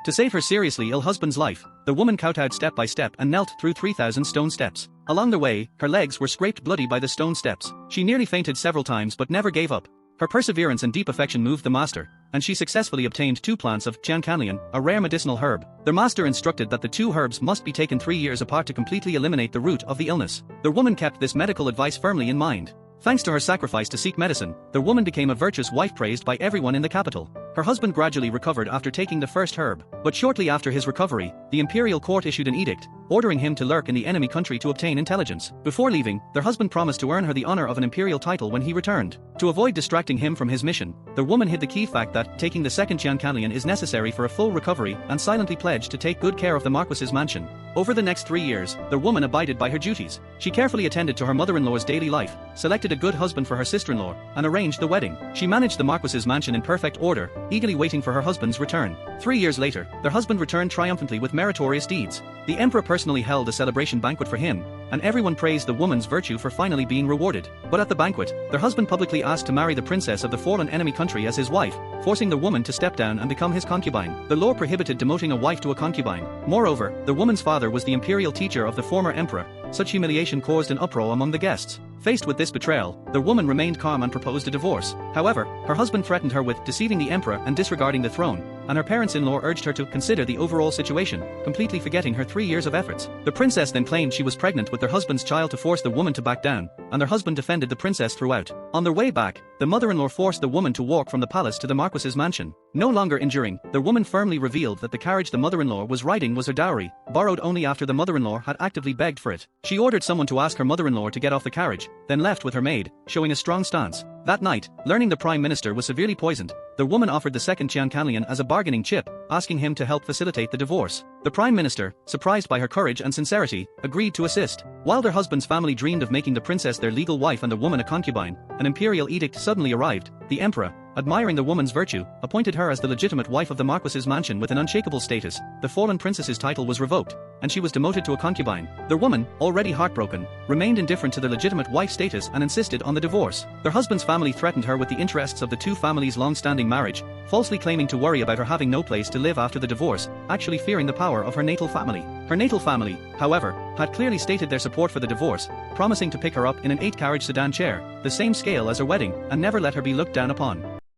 To save her seriously ill husband's life, the woman kowtowed step by step and knelt through 3,000 stone steps. Along the way, her legs were scraped bloody by the stone steps. She nearly fainted several times but never gave up. Her perseverance and deep affection moved the master, and she successfully obtained 2 plants of Jiankanlian, a rare medicinal herb. The master instructed that the 2 herbs must be taken 3 years apart to completely eliminate the root of the illness. The woman kept this medical advice firmly in mind. Thanks to her sacrifice to seek medicine, the woman became a virtuous wife praised by everyone in the capital. Her husband gradually recovered after taking the first herb, but shortly after his recovery, the imperial court issued an edict, ordering him to lurk in the enemy country to obtain intelligence. Before leaving, their husband promised to earn her the honor of an imperial title when he returned. To avoid distracting him from his mission, the woman hid the key fact that taking the second Jiankanlian is necessary for a full recovery and silently pledged to take good care of the Marquis's mansion. Over the next 3 years, the woman abided by her duties. She carefully attended to her mother-in-law's daily life, selected a good husband for her sister-in-law, and arranged the wedding. She managed the Marquis's mansion in perfect order, eagerly waiting for her husband's return. 3 years later, their husband returned triumphantly with meritorious deeds. The emperor personally held a celebration banquet for him, and everyone praised the woman's virtue for finally being rewarded. But at the banquet, their husband publicly asked to marry the princess of the fallen enemy country as his wife, forcing the woman to step down and become his concubine. The law prohibited demoting a wife to a concubine. Moreover, the woman's father was the imperial teacher of the former emperor. Such humiliation caused an uproar among the guests. Faced with this betrayal, the woman remained calm and proposed a divorce. However, her husband threatened her with deceiving the emperor and disregarding the throne, and her parents-in-law urged her to consider the overall situation, completely forgetting her 3 years of efforts. The princess then claimed she was pregnant with their husband's child to force the woman to back down, and their husband defended the princess throughout. On their way back, the mother-in-law forced the woman to walk from the palace to the Marquis's mansion. No longer enduring, the woman firmly revealed that the carriage the mother-in-law was riding was her dowry, borrowed only after the mother-in-law had actively begged for it. She ordered someone to ask her mother-in-law to get off the carriage, then left with her maid, showing a strong stance. That night, learning the prime minister was severely poisoned, the woman offered the second Jiankanlian as a bargaining chip, asking him to help facilitate the divorce. The prime minister, surprised by her courage and sincerity, agreed to assist. While their husband's family dreamed of making the princess their legal wife and the woman a concubine, an imperial edict suddenly arrived. The emperor, admiring the woman's virtue, appointed her as the legitimate wife of the Marquis's mansion with an unshakable status. The fallen princess's title was revoked, and she was demoted to a concubine. The woman, already heartbroken, remained indifferent to the legitimate wife status and insisted on the divorce. Their husband's family threatened her with the interests of the 2 families' long-standing marriage, falsely claiming to worry about her having no place to live after the divorce, actually fearing the power of her natal family. Her natal family, however, had clearly stated their support for the divorce, promising to pick her up in an 8-carriage sedan chair, the same scale as her wedding, and never let her be looked down upon.